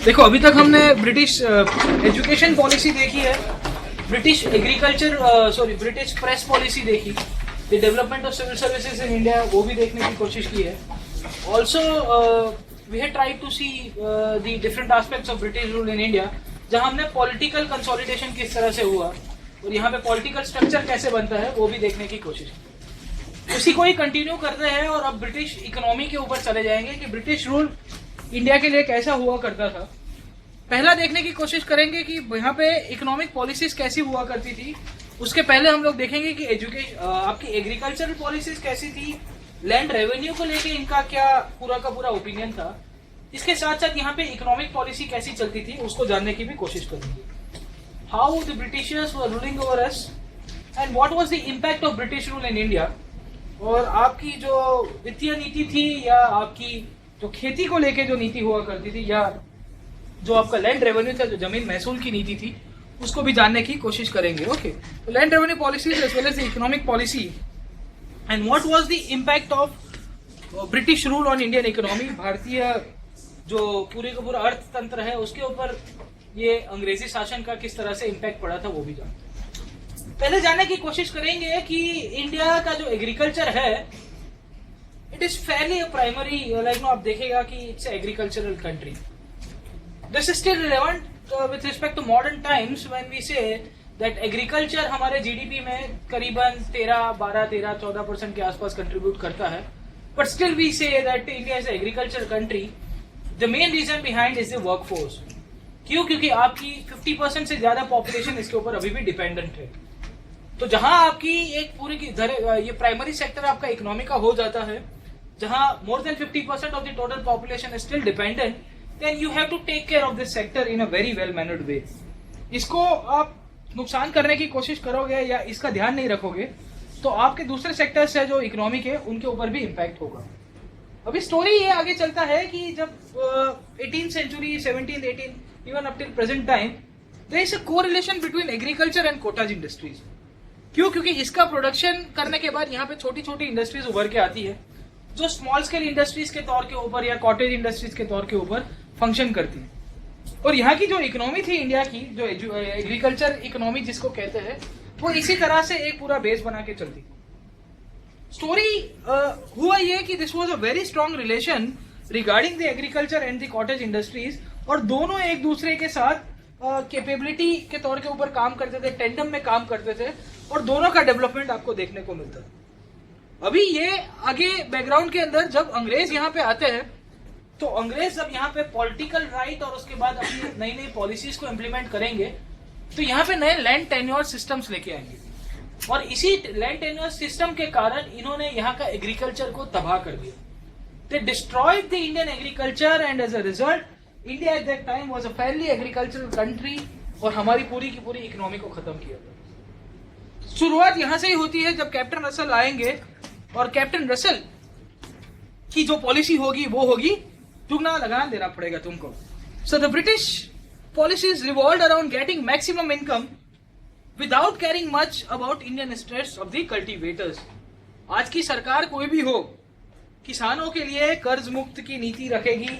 देखो, अभी तक हमने ब्रिटिश एजुकेशन पॉलिसी देखी है, ब्रिटिश ब्रिटिश प्रेस पॉलिसी देखी, the development of civil services in India वो भी देखने की कोशिश की है. Also we have tried to see the different aspects of British rule in India, जहां हमने पॉलिटिकल कंसोलिडेशन किस तरह से हुआ और यहाँ पे पॉलिटिकल स्ट्रक्चर कैसे बनता है वो भी देखने की कोशिश की. उसी को ही कंटिन्यू करते हैं और अब ब्रिटिश इकोनॉमी के ऊपर चले जाएंगे कि ब्रिटिश रूल इंडिया के लिए कैसा हुआ करता था. पहला देखने की कोशिश करेंगे कि यहाँ पे इकोनॉमिक पॉलिसीज कैसी हुआ करती थी. उसके पहले हम लोग देखेंगे कि आपकी एग्रीकल्चरल पॉलिसीज कैसी थी, लैंड रेवेन्यू को लेके इनका क्या पूरा का पूरा ओपिनियन था. इसके साथ साथ यहाँ पे इकोनॉमिक पॉलिसी कैसी चलती थी उसको जानने की भी कोशिश करेंगे. How the Britishers were ruling over us and what was the impact of British rule in India. और आपकी जो वित्तीय नीति थी या आपकी जो खेती को लेके जो नीति हुआ करती थी या जो आपका लैंड रेवेन्यू था, जो जमीन महसूल की नीति थी, उसको भी जानने की कोशिश करेंगे. ओके, तो land revenue policies as well as the economic policy and what was the impact of British rule on Indian economy. भारतीय जो पूरे का पूरा अर्थतंत्र है उसके ऊपर ये अंग्रेजी शासन का किस तरह से इम्पैक्ट पड़ा था वो भी जानते. पहले जानने की कोशिश करेंगे कि इंडिया का जो एग्रीकल्चर है it is fairly primary, like आप देखेगा कि it's agricultural country. This is still relevant with respect to modern times when we say that agriculture हमारे जीडीपी में करीबन 13-14% के आसपास कंट्रीब्यूट करता है. But still we say that India is agriculture country. The main reason behind is the workforce. क्यों? क्योंकि आपकी 50% से ज्यादा पॉपुलेशन इसके ऊपर अभी भी डिपेंडेंट है. तो जहां आपकी एक पूरी की ये प्राइमरी सेक्टर आपका इकोनॉमी का हो जाता है, जहां more than 50% of the total population is still dependent, then you have to take care of this sector in a very well mannered way. इसको आप नुकसान करने की कोशिश करोगे या इसका ध्यान नहीं रखोगे तो आपके दूसरे सेक्टर्स है जो इकोनॉमी के, उनके ऊपर भी इम्पैक्ट होगा. अभी स्टोरी ये आगे चलता है कि जब 18th century, 17th, 18th, even up till present time, there is a correlation between agriculture and cottage industries. क्यों? क्योंकि इसका प्रोडक्शन करने के बाद यहाँ पे छोटी छोटी इंडस्ट्रीज उभर के आती है जो स्मॉल स्केल इंडस्ट्रीज के तौर के ऊपर या कॉटेज इंडस्ट्रीज के तौर के ऊपर फंक्शन करती है. और यहाँ की जो इकोनॉमी थी इंडिया की, जो एग्रीकल्चर इकोनॉमी जिसको कहते हैं, वो इसी तरह से एक पूरा बेस बना के चलती. स्टोरी हुआ ये कि this was a very strong relation regarding the agriculture and the cottage industries, और दोनों एक दूसरे के साथ कैपेबिलिटी के तौर के ऊपर काम करते थे, टेंडम में काम करते थे, और दोनों का डेवलपमेंट आपको देखने को मिलता है. अभी ये आगे बैकग्राउंड के अंदर जब अंग्रेज यहाँ पे आते हैं तो अंग्रेज जब यहाँ पे पॉलिटिकल राइट और उसके बाद अपनी नई नई पॉलिसीज को इम्प्लीमेंट करेंगे तो यहाँ पे नए लैंड टेन्योर सिस्टम्स लेके आएंगे. और इसी लैंड टेन्योर सिस्टम के कारण इन्होंने यहाँ का एग्रीकल्चर को तबाह कर दिया. They destroyed the Indian agriculture and as a result India at that time was a fairly agricultural country और हमारी पूरी की पूरी इकोनॉमी को खत्म किया था. शुरुआत यहां से ही होती है जब कैप्टन रसल आएंगे और कैप्टन रसल की जो पॉलिसी होगी वो होगी दुगना लगान देना पड़ेगा तुमको. So the British policies revolved around getting maximum income without caring much about Indian interest of the cultivators. आज की सरकार कोई भी हो, किसानों के लिए कर्ज मुक्त की नीति रखेगी,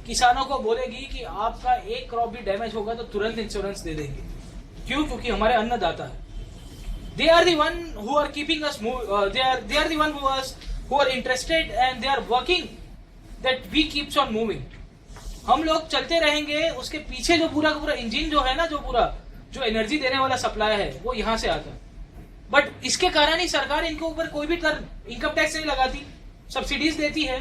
किसानों को बोलेगी कि आपका एक क्रॉप भी डैमेज होगा तो तुरंत इंश्योरेंस दे देंगे. क्यों? क्योंकि हमारे अन्नदाता है. They are the one who are keeping us they are the one who are interested and they are working that we keeps on moving. हम लोग चलते रहेंगे, उसके पीछे जो पूरा का पूरा इंजन जो है ना, जो एनर्जी देने वाला सप्लाई है वो यहाँ से आता है. बट इसके कारण ही सरकार इनके ऊपर कोई भी इनकम टैक्स नहीं लगाती, सब्सिडीज देती है.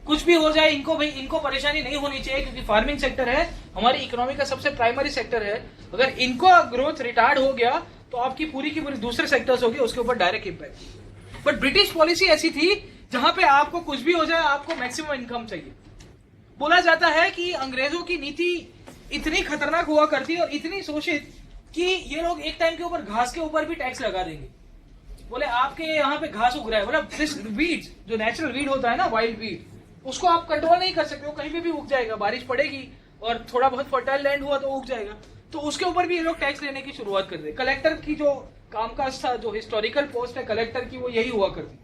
कुछ भी हो जाए इनको परेशानी नहीं होनी चाहिए क्योंकि फार्मिंग सेक्टर है, हमारी इकोनॉमी का सबसे प्राइमरी सेक्टर है. अगर इनको ग्रोथ रिटार्ड हो गया तो आपकी पूरी की पूरी दूसरे सेक्टर्स होगी उसके ऊपर direct impact. But British policy ऐसी थी जहां पे आपको कुछ भी हो जाए आपको मैक्सिमम इनकम चाहिए. बोला जाता है कि अंग्रेजों की नीति इतनी खतरनाक हुआ करती है और इतनी शोषित कि ये लोग एक टाइम के ऊपर घास के ऊपर भी टैक्स लगा देंगे. बोले आपके यहाँ पे घास उग रहा है, मतलब दिस वीड जो नेचुरल वीड होता है ना, वाइल्ड वीड, उसको आप कंट्रोल नहीं कर सकते, वो कहीं पे भी उग जाएगा. बारिश पड़ेगी और थोड़ा बहुत फर्टाइल लैंड हुआ तो उग जाएगा. तो उसके ऊपर भी ये लोग टैक्स लेने की शुरुआत कर दे. कलेक्टर की जो कामकाज था, जो हिस्टोरिकल पोस्ट है कलेक्टर की, वो यही हुआ करती.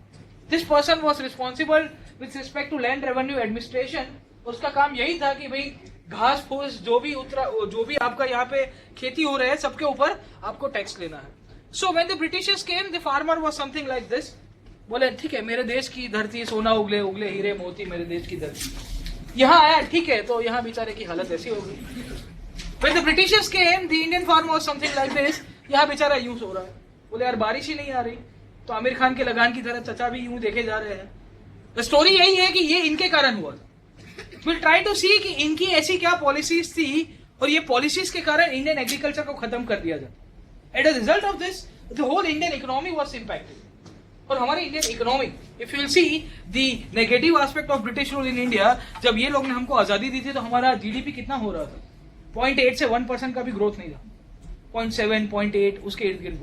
This person was responsible with respect to land revenue administration, उसका काम यही था कि भाई घास फूस जो भी आपका यहाँ पे खेती हो रहा है सबके ऊपर आपको टैक्स लेना है. So when the Britishers came, the farmer was something like this. बोले ठीक है, मेरे देश की धरती, सोना उगले उगले हीरे मोती मेरे देश की धरती. यहाँ आया ठीक है, तो यहाँ बेचारे की हालत ऐसी होगी. When the Britishers came, the Indian farmer was something like this. यहाँ बेचारा यूं सो रहा है. बोले यार बारिश ही नहीं आ रही. तो आमिर खान के लगान की तरह चचा भी यूं देखे जा रहे हैं. द स्टोरी यही है कि ये इनके कारण हुआ. विल ट्राई टू सी कि इनकी ऐसी क्या पॉलिसीज थी और ये पॉलिसीज के कारण इंडियन एग्रीकल्चर को खत्म कर दिया जाए. At the result of this the whole Indian economy was impacted. और हमारी Indian economy, if you will see the negative aspect of British rule in India, जब ये लोग ने हमको आजादी दी थी तो हमारा जीडीपी कितना हो रहा था? 0.8 से 1% का भी ग्रोथ नहीं था. 0.7, 0.8 उसके इर्द गिर्द.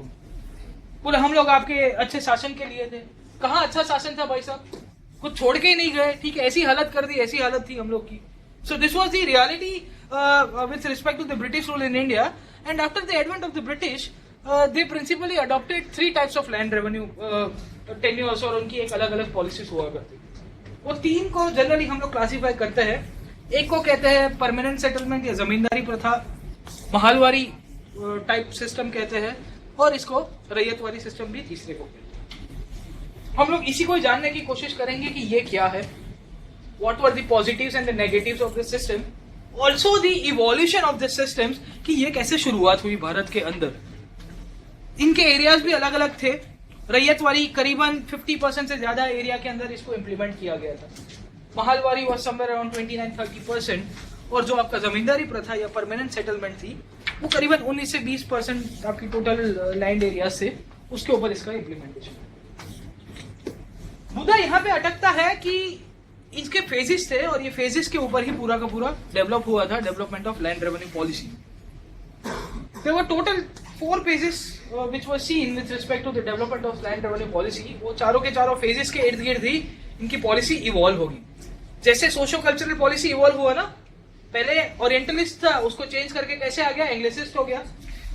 बोले हम लोग आपके अच्छे शासन के लिए थे. कहाँ अच्छा शासन था भाई साहब? कुछ छोड़ के ही नहीं गए. ठीक है, ऐसी हालत कर दी, ऐसी हालत थी हम लोग की. So this was the reality with respect to the British rule in India. And after the advent of the British, they principally adopted 3 types of land revenue tenures, और उनकी एक अलग अलग पॉलिसीज हुआ करती. वो 3 को जनरली हम लोग क्लासीफाई करते हैं. एक को कहते हैं परमानेंट सेटलमेंट या जमींदारी प्रथा, महालवारी टाइप सिस्टम कहते हैं, और इसको रैयतवारी सिस्टम भी तीसरे को कहते हैं. हम लोग इसी को जानने की कोशिश करेंगे कि ये क्या है, what were the positives and the negatives of this system, also the evolution of this systems, कि ये कैसे शुरुआत हुई भारत के अंदर. इनके एरियाज भी अलग अलग थे. रैयतवारी करीबन 50% से ज्यादा एरिया के अंदर इसको इम्प्लीमेंट किया गया था. महालवारी वॉज समवेयर अराउंड 29-30%, और जो आपका जमींदारी प्रथा या परमानेंट सेटलमेंट थी वो करीबन 19 से 20% आपकी टोटल लैंड एरिया से, उसके ऊपर इसका इम्प्लीमेंटेशन. मुद्दा यहाँ पे अटकता है कि इसके फेजेस थे, और ये फेजेस के ऊपर ही पूरा का पूरा डेवलप हुआ था development of land revenue policy. There were total 4 phases which were seen with respect to the development of land revenue policy. वो चारों के चारों phases के इर्द गिर्द ही इनकी पॉलिसी इवॉल्व होगी. जैसे सोशो कल्चरल पॉलिसी इवॉल्व हुआ ना, पहले ओरिएंटलिस्ट था, उसको चेंज करके कैसे आ गया, एंग्लिसिस्ट हो गया.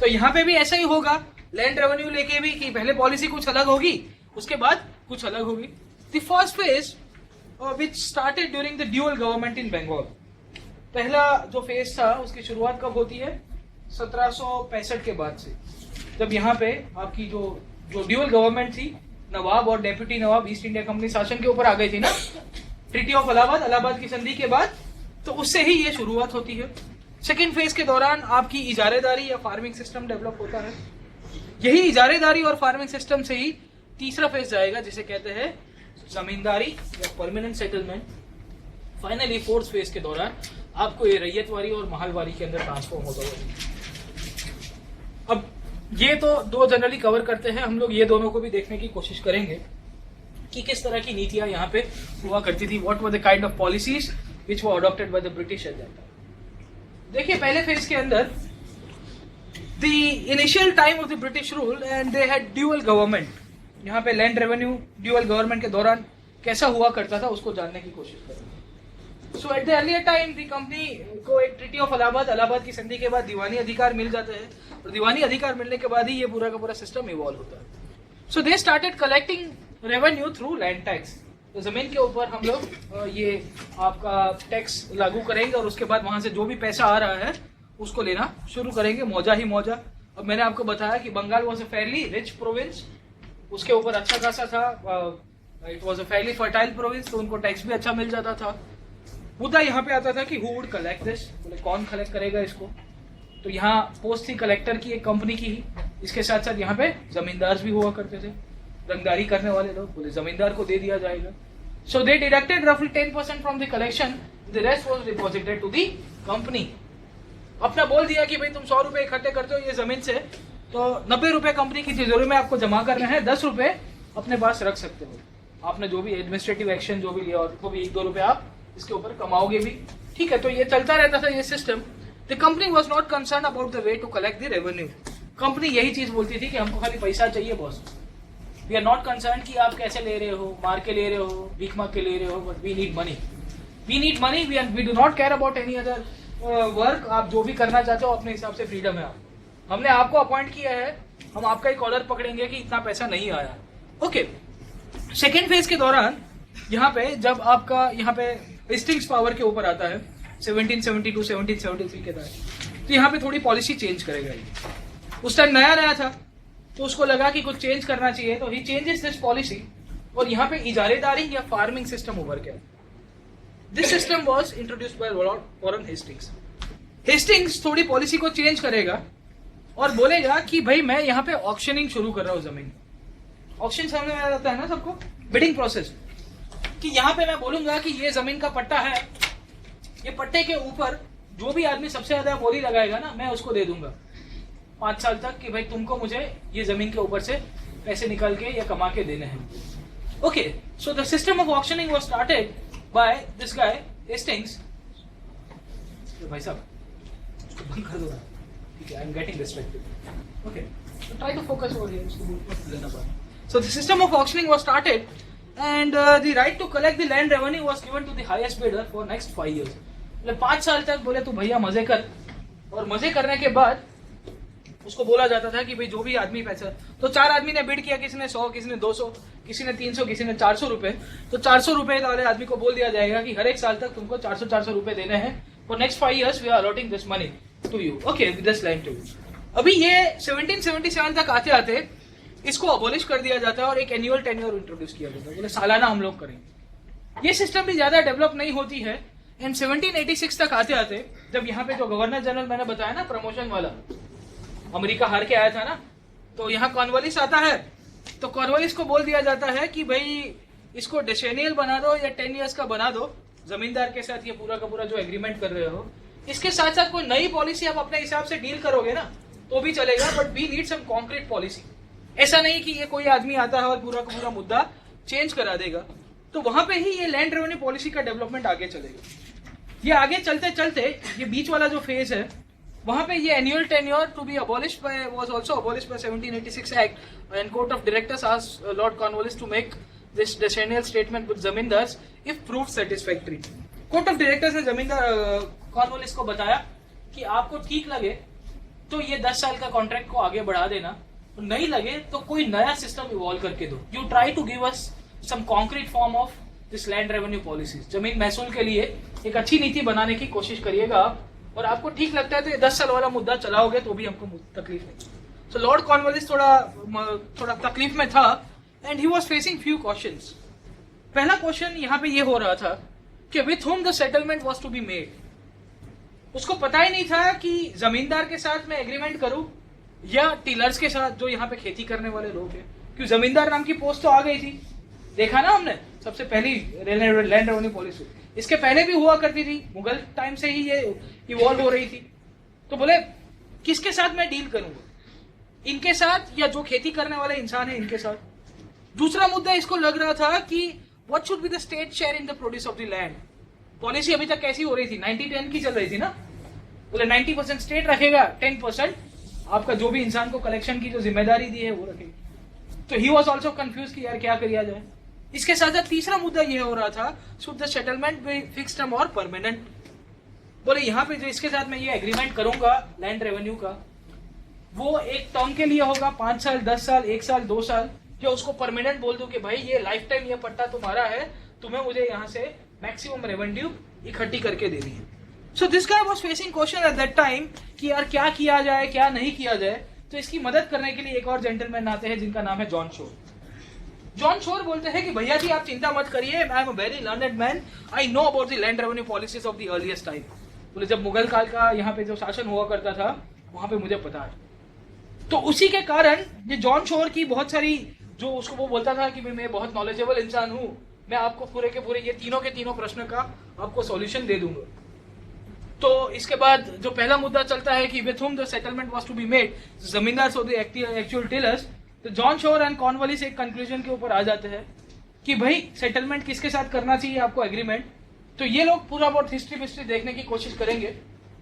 तो यहाँ पे भी ऐसा ही होगा लैंड रेवेन्यू लेके भी, कि पहले पॉलिसी कुछ अलग होगी, उसके बाद कुछ अलग होगी. The first phase which started during the dual government in Bengal. पहला जो फेज था उसकी शुरुआत कब होती है? 1765 के बाद से, जब यहाँ पे आपकी जो ड्यूअल गवर्नमेंट थी, नवाब और डेप्यूटी नवाब ईस्ट इंडिया कंपनी शासन के ऊपर आ गई थी ना, ट्रीटी ऑफ इलाहाबाद की संधि के बाद, तो उससे ही ये शुरुआत होती है. सेकेंड फेज के दौरान आपकी इजारेदारी या फार्मिंग सिस्टम डेवलप होता है. यही इजारेदारी और फार्मिंग सिस्टम से ही तीसरा फेज जाएगा, जिसे कहते हैं जमींदारी या permanent settlement. Finally fourth phase के दौरान आपको ये रैयतवारी और महलवारी के अंदर ट्रांसफॉर्म होता है. अब ये तो 2 जनरली कवर करते हैं, हम लोग ये दोनों को भी देखने की कोशिश करेंगे कि किस तरह की नीतियां यहाँ पे हुआ करती थी. What were the kind of policies which were adopted by the British eight that time. देखिए पहले फेज के अंदर the initial time of the British rule and they had dual government. यहाँ पे लैंड रेवेन्यू ड्यूअल गवर्नमेंट के दौरान कैसा हुआ करता था उसको जानने की कोशिश करेंगे. So at the earlier time the company को एक ट्रीटी ऑफ इलाहाबाद की संधि के बाद दीवानी अधिकार मिल जाते हैं, और दीवानी अधिकार मिलने के बाद ही ये पूरा का पूरा सिस्टम इवॉल्व होता है. So they started collecting revenue through land tax. तो जमीन के ऊपर हम लोग ये आपका टैक्स लागू करेंगे, और उसके बाद वहां से जो भी पैसा आ रहा है उसको लेना शुरू करेंगे, मौजा ही मौजा. अब मैंने आपको बताया कि Bengal was a fairly rich province, उसके ऊपर अच्छा खासा था. It was a fairly fertile province, तो उनको टैक्स भी अच्छा मिल जाता था. मुद्दा यहाँ पे आता था कि हु वुड कलेक्ट दिस, बोले कौन कलेक्ट करेगा इसको. तो यहाँ पोस्ट थी कलेक्टर की, एक कंपनी की ही. इसके साथ साथ यहाँ पे जमींदार भी हुआ करते थे, रंगदारी करने वाले लोग. बोले जमींदार को दे दिया जाएगा. सो दे डिडक्टेड रफली 10% from the collection, the rest was deposited to the company. अपना बोल दिया कि भाई तुम 100 रुपए इकट्ठे करते हो ये जमीन से, तो 90 रुपए कंपनी की तिजोरी में आपको जमा करना है, 10 रुपए अपने पास रख सकते हो. आपने जो भी एडमिनिस्ट्रेटिव एक्शन जो भी लिया, और को भी 1-2 रुपए आप इसके ऊपर कमाओगे भी. ठीक है, तो ये चलता रहता था ये system. The company was not concern about the way to collect the revenue. Company यही चीज बोलती थी कि हमको खाली पैसा चाहिए boss. We are not concern कि आप कैसे ले रहे हो, मार के ले रहे हो, भीख मांग के ले रहे हो, but we need money. We need money. We do not care about any other work. आप जो भी करना चाहते हो अपने हिसाब से फ्रीडम है. आप, हमने आपको अपॉइंट किया है, हम आपका ही कॉलर पकड़ेंगे कि इतना पैसा नहीं आया. ओके. सेकेंड फेज के दौरान यहाँ पे जब आपका यहाँ पे हेस्टिंग्स पावर के ऊपर आता है 1772 1773 के तहत, तो यहाँ पे थोड़ी पॉलिसी चेंज करेगा ये। उस टाइम नया नया था तो उसको लगा कि कुछ चेंज करना चाहिए, तो ही चेंजेस दिस पॉलिसी और यहाँ पे इजारेदारी या फार्मिंग सिस्टम उभर गया। This system was introduced by Lord Warren Hastings. Hastings थोड़ी पॉलिसी को चेंज करेगा और बोलेगा कि भाई मैं यहाँ पे ऑक्शनिंग शुरू कर रहा हूँ जमीन। ऑक्शन समझ में आ जाता है ना सबको, बिडिंग प्रोसेस, कि यहाँ पे मैं बोलूंगा कि ये जमीन का पट्टा है, ये पट्टे के ऊपर जो भी आदमी सबसे ज्यादा बोली लगाएगा ना, मैं उसको दे दूंगा 5 साल तक कि भाई तुमको मुझे ये जमीन के ऊपर से पैसे निकाल के या कमा के देने हैं। Okay, so the system of auctioning was started by this guy Hastings. भाई साहब उसको बंद कर दो ना, ठीक है, I am getting distracted. Okay, so try to focus over here, उसको मत लेना पड़ा। So the system of auctioning was started and the right to collect the land revenue was given to the highest bidder for next 5 years. मतलब 5 साल तक बोले तू भैया मजे कर, और मजे करने के बाद उसको बोला जाता था कि भाई जो भी आदमी पैसा, तो 4 आदमी ने बिड किया, किसी ने 100, किसी ने 200, किसी ने 300, किसी ने 400 रुपए, तो 400 रुपए वाले आदमी को बोल दिया जाएगा कि हर एक साल तक तुमको 400 रुपए देने हैं, for next 5 years we are allotting this money to you, okay, this land to you. अभी ये 1777 तक आते आते इसको अबॉलिश कर दिया जाता है और एक एनुअल टेन्योर इंट्रोड्यूस किया जाता है, बोले सालाना हम लोग करेंगे। ये सिस्टम भी ज्यादा डेवलप नहीं होती है एंड 1786 तक आते आते, जब यहाँ पे जो गवर्नर जनरल मैंने बताया ना प्रमोशन वाला, अमेरिका हार के आया था ना, तो यहाँ कॉर्नवालिस आता है, तो कॉर्नवालिस को बोल दिया जाता है कि भाई इसको डेसेनियल बना दो या 10 years का बना दो, जमींदार के साथ ये पूरा का पूरा जो एग्रीमेंट कर रहे हो, इसके साथ साथ कोई नई पॉलिसी आप अपने हिसाब से डील करोगे ना तो भी चलेगा, but we need some concrete policy. ऐसा नहीं कि ये कोई आदमी आता है और पूरा का पूरा मुद्दा चेंज करा देगा। तो वहां पे ही ये लैंड रेवेन्यू पॉलिसी का डेवलपमेंट आगे चलेगा। ये आगे चलते चलते ये बीच वाला जो फेज है, वहां पे ये annual tenure to be abolished by was also abolished by 1786 act and court of directors asked Lord Cornwallis to make this decennial statement with zamindars if proved satisfactory. Court of directors ने zamindar Cornwallis को बताया कि आपको ठीक लगे तो ये 10 साल का कॉन्ट्रैक्ट को आगे बढ़ा देना, नहीं लगे तो कोई नया सिस्टम इवॉल्व करके दो। You try to give us some concrete form of this land revenue policies. जमीन महसूल के लिए एक अच्छी नीति बनाने की कोशिश करिएगा आप, और आपको ठीक लगता है तो ये 10 साल वाला मुद्दा चलाओगे तो भी हमको तकलीफ नहीं। सो लॉर्ड कॉर्नवालिस थोड़ा तकलीफ में था and he was facing few questions. पहला क्वेश्चन यहाँ पे ये हो रहा था कि with whom the settlement was to be made. उसको पता ही नहीं था कि जमींदार के साथ मैं एग्रीमेंट करूं या टीलर्स के साथ जो यहाँ पे खेती करने वाले लोग हैं, क्योंकि जमींदार नाम की पोस्ट तो आ गई थी। देखा ना हमने सबसे पहली लैंड रेवेन्यू पॉलिसी, इसके पहले भी हुआ करती थी, मुगल टाइम से ही ये इवॉल्व हो रही थी। तो बोले किसके साथ मैं डील करूंगा, इनके साथ या जो खेती करने वाले इंसान है इनके साथ। दूसरा मुद्दा इसको लग रहा था कि what should be the state share in the produce of the land. Policy अभी तक कैसी हो रही थी, 90-10 की चल रही थी ना। बोले 90% स्टेट रखेगा, 10% आपका जो भी इंसान को कलेक्शन की जो जिम्मेदारी दी है वो रखेगी। तो ही वॉज ऑल्सो कंफ्यूज कि यार क्या किया जाए। इसके साथ साथ तीसरा मुद्दा ये हो रहा था, should the settlement be fixed term और परमानेंट। बोले यहाँ पे जो इसके साथ मैं ये एग्रीमेंट करूंगा लैंड रेवेन्यू का, वो एक टर्म के लिए होगा, 5 साल, 10 साल, 1 साल, 2 साल, या उसको परमानेंट बोल दो कि भाई ये लाइफ टाइम ये पट्टा तुम्हारा है, तुम्हें मुझे यहाँ से मैक्सिमम रेवेन्यू इकट्ठी करके देनी है। So this guy was facing question eight that time कि यार क्या किया जाए क्या नहीं किया जाए। तो इसकी मदद करने के लिए एक और जेंटलमैन आते हैं जिनका नाम है जॉन शोर। जॉन शोर बोलते हैं कि भैया जी आप चिंता मत करिए, I am a very learned man, I know about the land revenue policies of the earliest time. बोले जब मुगल काल का यहाँ पे जो शासन हुआ करता था वहां पे मुझे पता है। तो उसी के कारण ये जॉन शोर की बहुत सारी जो उसको वो बोलता था कि मैं बहुत नॉलेजेबल इंसान हूँ, मैं आपको पूरे के पूरे ये तीनों के तीनों प्रश्न का आपको सॉल्यूशन दे दूंगा। तो इसके बाद जो पहला मुद्दा चलता है कि with whom the settlement was to be made, zamindar so the actual tillers. तो जॉन शोर एंड कॉर्नवालिस एक कंक्लूजन के ऊपर आ जाते हैं कि भाई सेटलमेंट किसके साथ करना चाहिए आपको एग्रीमेंट। तो ये लोग पूरा बहुत हिस्ट्री देखने की कोशिश करेंगे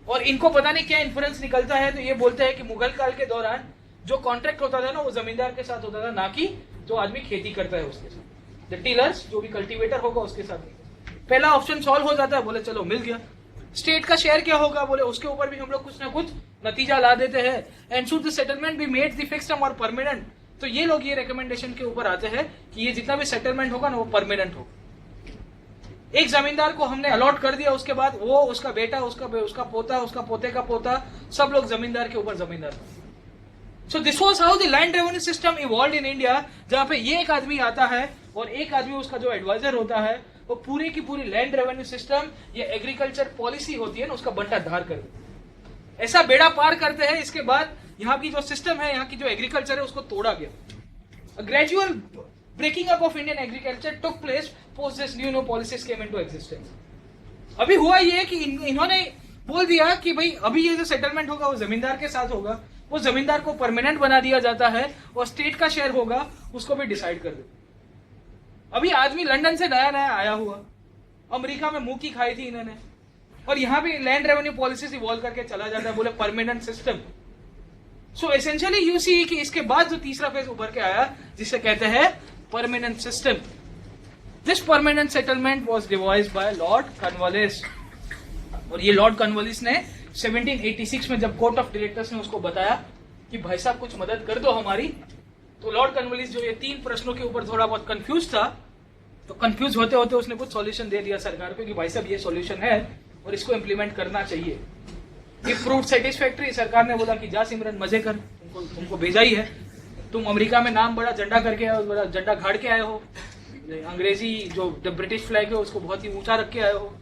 और इनको पता नहीं क्या इन्फ्लुएंस निकलता है। तो ये बोलते हैं कि मुगल काल के दौरान जो कॉन्ट्रैक्ट होता था ना वो जमींदार के साथ होता था, ना कि जो आदमी खेती करता है उसके साथ। द टिलर्स जो भी कल्टीवेटर होगा उसके साथ। पहला ऑप्शन सॉल्व हो जाता है, बोले चलो मिल गया। स्टेट का शेयर क्या होगा, बोले उसके ऊपर भी हम लोग कुछ ना कुछ नतीजा ला देते हैं। And should the settlement be made the fixed term और परमानेंट। तो ये लोग ये रिकमेंडेशन के ऊपर आते हैं कि ये जितना भी सेटलमेंट होगा ना वो परमानेंट हो। एक जमींदार को हमने अलॉट कर दिया, उसके बाद वो, उसका बेटा, उसका पोता, उसका पोते का पोता, सब लोग जमींदार के ऊपर जमींदार। सो this was how the land revenue system evolved in India, जहां पे ये एक आदमी आता है और एक आदमी उसका जो एडवाइजर होता है वो पूरी की पूरी लैंड रेवेन्यू सिस्टम या एग्रीकल्चर पॉलिसी होती है ना उसका बंटाधार कर दे। ऐसा बेड़ा पार करते हैं, इसके बाद यहाँ की जो सिस्टम है, यहाँ की जो एग्रीकल्चर है उसको तोड़ा गया। Gradual breaking up of Indian agriculture took place post this new policies came into existence. अभी हुआ ये कि इन्होंने बोल दिया कि भाई अभी ये जो सेटलमेंट होगा वो जमींदार के साथ होगा, वो जमींदार को परमानेंट बना दिया जाता है और स्टेट का शेयर होगा उसको भी डिसाइड कर दे। अभी आदमी लंदन से नया नया आया हुआ, अमेरिका में मुंह की खाई थी इन्होंने, और यहाँ पे लैंड रेवेन्यू पॉलिसीज इवॉल्व करके चला जाता है, बोले permanent system. So essentially you see कि इसके बाद जो तीसरा फेज उभर के आया जिसे कहते हैं permanent system. This permanent settlement was devised by Lord Cornwallis, और ये लॉर्ड कॉर्नवालिस ने 1786 में जब कोर्ट ऑफ डायरेक्टर्स ने उसको बताया कि भाई साहब कुछ मदद कर दो हमारी, तो लॉर्ड कॉर्नवालिस जो ये 3 प्रश्नों के ऊपर थोड़ा बहुत कंफ्यूज था, तो कंफ्यूज होते होते उसने कुछ सॉल्यूशन दे दिया सरकार को कि भाई साहब ये सॉल्यूशन है और इसको इम्प्लीमेंट करना चाहिए। ये प्रूव्ड सेटिस्फैक्टरी। सरकार ने बोला कि जा सिमरन मजे कर, तुमको भेजा ही है, तुम अमेरिका में नाम बड़ा झंडा करके आए हो, बड़ा झंडा गाड़ के आए हो, अंग्रेजी जो ब्रिटिश फ्लैग है उसको बहुत ही ऊंचा रख के आए हो,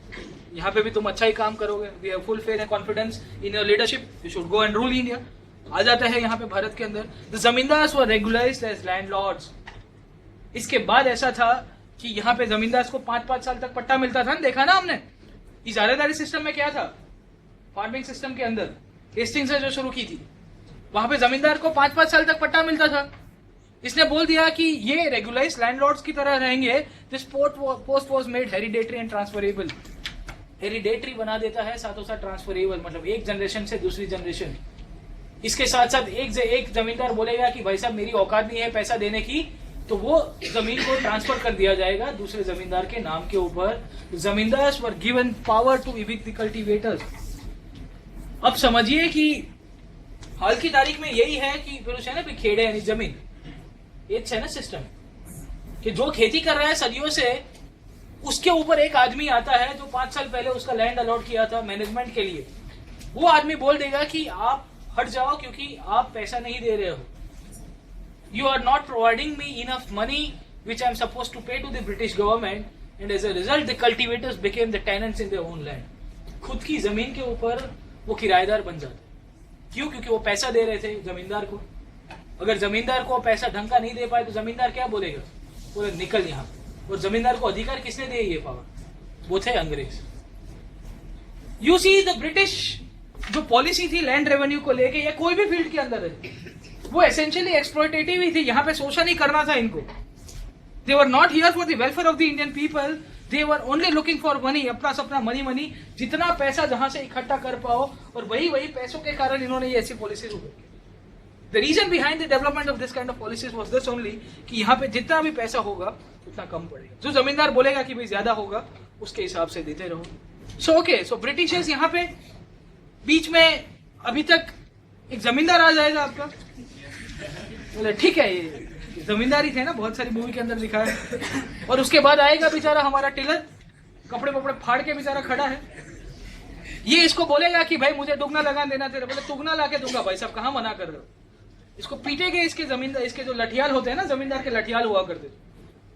यहाँ पे भी तुम अच्छा ही काम करोगे, we have full faith and confidence in your leadership, you should go and rule India. आ जाता है यहाँ पे भारत के अंदर। The zamindars were regularised as landlords. इसके बाद ऐसा था कि यहाँ पे जमींदार को 5-5 साल तक पट्टा मिलता था ना, देखा ना हमने। इजारेदारी सिस्टम में क्या था, फार्मिंग सिस्टम के अंदर हेस्टिंग्स से जो शुरू की थी, वहां पे जमींदार को 5-5 साल तक पट्टा मिलता था। इसने बोल दिया कि ये रेगुलराइज्ड लैंडलॉर्ड्स की तरह रहेंगे। This post was made hereditary and transferable. Hereditary बना देता है, साथों साथ ट्रांसफरेबल, मतलब एक जनरेशन से दूसरी जनरेशन। इसके साथ साथ एक जमींदार बोलेगा कि भाई साहब मेरी औकात नहीं है पैसा देने की, तो वो जमीन को ट्रांसफर कर दिया जाएगा दूसरे जमींदार के नाम के ऊपर। Zamindars were given power to evict the cultivators. अब समझिए कि हाल की तारीख में यही है कि फिर है ना खेड़े यानी जमीन, ये है ना सिस्टम कि जो खेती कर रहा है सदियों से, उसके ऊपर एक आदमी आता है जो 5 साल पहले उसका लैंड अलॉट किया था मैनेजमेंट के लिए। वो आदमी बोल देगा कि आप हट जाओ क्योंकि आप पैसा नहीं दे रहे हो, you are not providing me enough money which I am supposed to pay to the British government, and as a result the cultivators became the tenants in their own land। खुद की जमीन के ऊपर वो किराएदार बन जाते। क्यों? क्योंकि वो पैसा दे रहे थे जमींदार को। अगर जमींदार को पैसा ढंग का नहीं दे पाए तो जमींदार क्या बोलेगा, बोले निकल यहाँ। और जमींदार को अधिकार किसने दिए ये पावर, वो थे अंग्रेज। यू सी द ब्रिटिश जो पॉलिसी थी लैंड रेवेन्यू को लेके या कोई भी फील्ड के अंदर है, वो एसेंशियली एक्सप्लॉयटेटिव ही थी। यहाँ पे शोषण ही करना था इनको। They were not here for the welfare of the Indian people, they were only looking for money, अपना सपना मनी, जितना पैसा जहां से इकट्ठा कर पाओ, और वही पैसों के कारण इन्होंने ये ऐसी पॉलिसीज उठाई। The reason behind the development of this kind of policies was this only कि यहाँ पे जितना भी पैसा होगा उतना कम पड़ेगा। जो जमींदार बोलेगा कि भाई ज्यादा होगा उसके हिसाब से देते रहो। सो ओके, सो ब्रिटिशर्स यहाँ पे बीच में अभी तक एक जमींदार आ जाएगा आपका, बोले ठीक है, ये जमींदारी थे ना, बहुत सारी मूवी के अंदर दिखा है। और उसके बाद आएगा बेचारा हमारा टेलर, कपड़े वपड़े फाड़ के बेचारा खड़ा है। ये इसको बोलेगा कि भाई मुझे दुगना लगा देना तेरे, बोले दुगना ला के दूंगा। भाई साहब कहाँ मना कर रहे हो। इसको पीटेंगे। इसके जमींदार, इसके जो लठियाल होते हैं ना, जमींदार के लठियाल हुआ करते,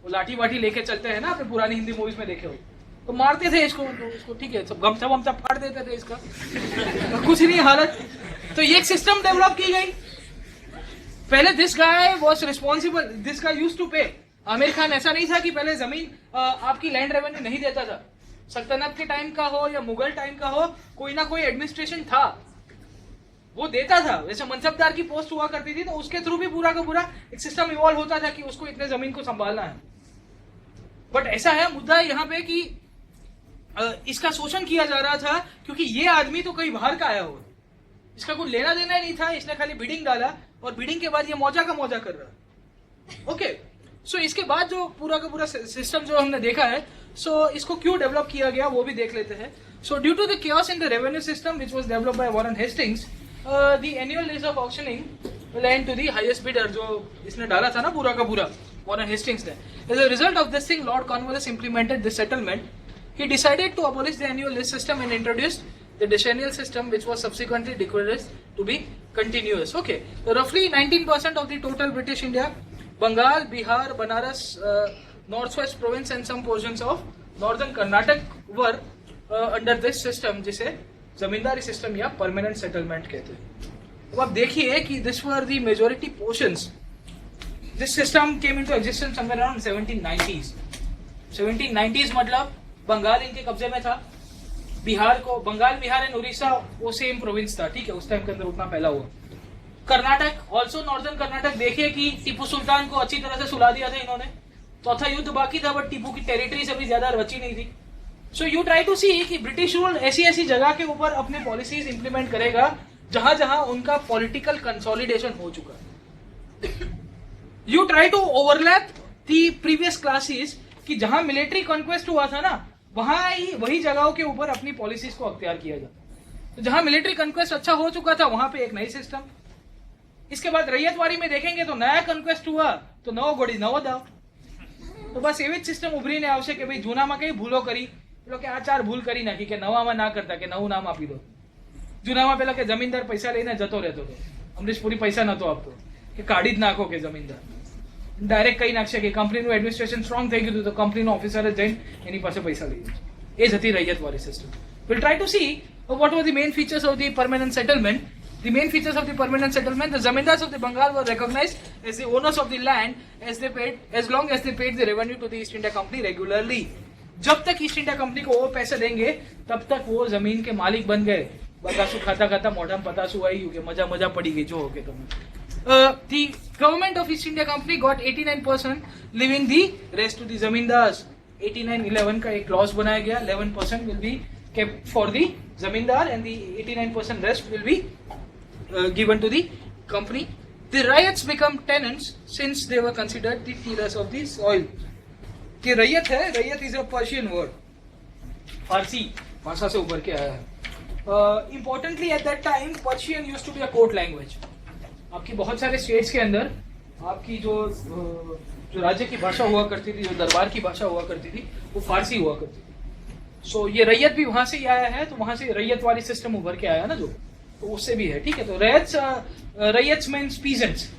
वो लाठी वाठी लेके चलते हैं ना, आपने पुरानी हिंदी मूवीज में देखे हो, तो मारते थे इसको। तो इसको ठीक है, सब गमछा वमछा फाड़ देते थे इसका, तो कुछ नहीं हालत। तो ये एक सिस्टम डेवलप की गई। पहले this guy was responsible, this guy used to pay. Aamir Khan ऐसा नहीं था कि पहले जमीन आपकी लैंड रेवेन्यू नहीं देता था। सल्तनत के टाइम का हो या मुगल टाइम का हो, कोई ना कोई एडमिनिस्ट्रेशन था, वो देता था। वैसे मनसबदार की पोस्ट हुआ करती थी, तो उसके थ्रू भी पूरा का पूरा एक सिस्टम इवॉल्व होता था कि उसको इतने जमीन को संभालना है। बट ऐसा है मुद्दा यहाँ पे कि इसका शोषण किया जा रहा था, क्योंकि ये आदमी तो कहीं बाहर का आया हुआ, इसका कोई लेना देना ही नहीं था। इसने खाली बिडिंग डाला और बिडिंग के बाद ये मौजा का मौजा कर रहा। ओके, सो इसके बाद जो पूरा का पूरा सिस्टम जो हमने देखा है, सो इसको क्यों डेवलप किया गया वो भी देख लेते हैं। So due to the chaos in the revenue system which was developed by Warren Hastings, the annual days of auctioning will end to the highest bidder, जो इसने डाला था ना पूरा का पूरा Warren Hastings ने। As a result of this thing, Lord Cornwallis implemented this settlement He decided to abolish the annual list system and introduced the decennial system, which was subsequently declared to be continuous. Okay, so roughly 19% of the total British India, Bengal, Bihar, Banaras, Northwest province and some portions of northern Karnataka were under this system, जिसे जमींदारी system या permanent settlement कहते हैं। अब आप देखिए कि this were the majority portions. This system came into existence somewhere around 1790s। 1790s मतलब बंगाल इनके कब्जे में था, बिहार को, बंगाल, बिहार एंड उड़ीसा वो सेम प्रोविंस था, ठीक है, उस टाइम के अंदर उतना फैला हुआ। कर्नाटक, ऑल्सो नॉर्दर्न कर्नाटक, देखिए कि टीपू सुल्तान को अच्छी तरह से सुला दिया था इन्होंने, चौथा युद्ध बाकी था, बट टीपू की टेरिटरीज अभी ज्यादा रची नहीं थी। सो यू ट्राई टू सी कि ब्रिटिश रूल ऐसी ऐसी जगह के ऊपर अपने पॉलिसीज इंप्लीमेंट करेगा जहां जहां उनका पॉलिटिकल कंसोलिडेशन हो चुका है। You try to overlap the previous classes कि जहां मिलिट्री कॉन्क्वेस्ट हुआ था ना, वहां ही वही जगहों के ऊपर अपनी पॉलिसीज को अख्तियार किया जाता। तो जहां मिलिट्री कॉन्क्वेस्ट अच्छा हो चुका था वहां पे एक नई सिस्टम। इसके बाद रैयतवारी में देखेंगे तो नया कॉन्क्वेस्ट हुआ तो नवो गोड़ी नवो दाव। तो बस एवी सिस्टम उभरीने आवशे कि भाई जूनामां कई भूलो करी, પેલો કે આ ચાર ભૂલ કરી નાખી કે નવામાં ના કરતા કે નવું નામ આપી દો। જૂનામાં પેલા કે જમીનદાર પૈસા લઈને જતો રહેતો હતો, અમરીશ પુરી પૈસા નતો આપતો કે કાઢી જ નાખો કે જમીનદાર ડાયરેક્ટ કહી નાખશે કે કંપનીનું એડમિનિસ્ટ્રેશન સ્ટ્રોંગ થઈ ગયું તો કંપનીનો ઓફિસર જ જઈને એની પાસે પૈસા લઈ જાય। એ જ હતી રૈયતવાળી system. Will try to see what were the main features of the permanent settlement. The main features of the permanent settlement: the zamindars of the Bengal were recognized as the owners of the land as long as they paid the revenue to the East India Company regularly। जब तक east India company को वो पैसे देंगे तब तक वो जमीन के मालिक बन गए। बतासु खाता खाता मोढ़ा पतासु आई कि मजा मजा पड़ी गई जो हो के तुम्हें। The government of East India Company got 89%, leaving the rest to the zamindars। 89-11 का एक क्लॉज बनाया गया। 11% will be kept for the zamindar and the 89% rest will be given to the company। The ryots become tenants since they were considered the tillers of the soil। कि रैयत है, ryot is a Persian word, फारसी भाषा से उभर के आया है। Importantly at that time Persian used to be a court language. आपकी बहुत सारे स्टेट्स के अंदर आपकी जो राज्य की भाषा हुआ करती थी, जो दरबार की भाषा हुआ करती थी, वो फारसी हुआ करती थी। सो ये रैयत भी वहां से ही आया है, तो वहां से रैयत वाली सिस्टम उभर के आया ना जो, तो उससे भी है, ठीक है। तो रैयत मीन्स पीजेंट्स,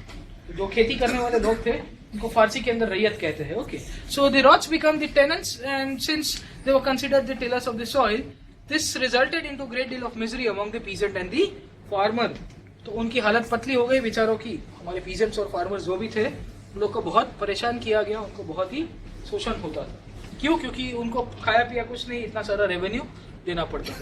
जो खेती करने वाले लोग थे उनको फारसी के अंदर रैयत कहते हैं। Okay, so the rots become the tenants and since they were considered the tillers of the soil, this resulted into great deal of misery among the peasant and the farmer. तो उनकी हालत पतली हो गई बेचारों की। हमारे पीजेंट्स और फार्मर्स जो भी थे उन लोग को बहुत परेशान किया गया, उनको बहुत ही शोषण होता था। क्यों? क्योंकि उनको खाया पिया कुछ नहीं, इतना सारा रेवेन्यू देना पड़ता था।